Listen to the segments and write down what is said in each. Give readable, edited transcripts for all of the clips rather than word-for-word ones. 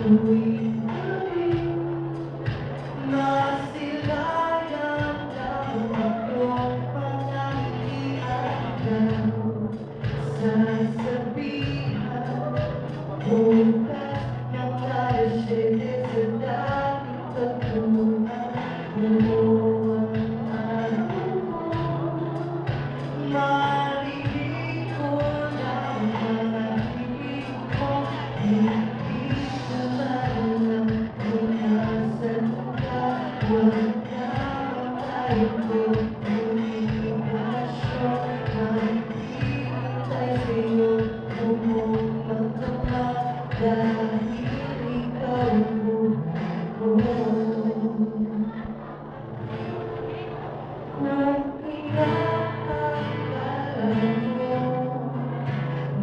tuwing masilayan ang iyong mga iiyakan, sasabihan bukas na tayo siya'y sa dating pagtuhan mo ang marinig ko lang mga himig mo, hindi ko malam kung nasan ka. Huwag na tayo komunikasyon, maghihintay sa'yo kung magdamag dahil ikaw ang buhay ko. Kung inaakala mo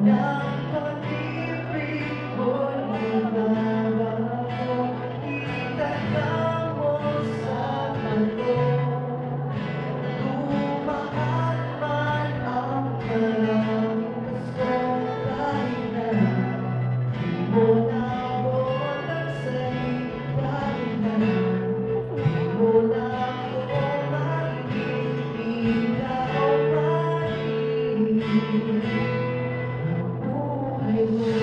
ng pag-ibig ko'y mababago, itanong mo sa bato. Dumaan man ang maraming gusto, kahit na di mo naabot ang sa'yo'y kahit na di mo na ako marinig, ikaw marinig ang buhay mo.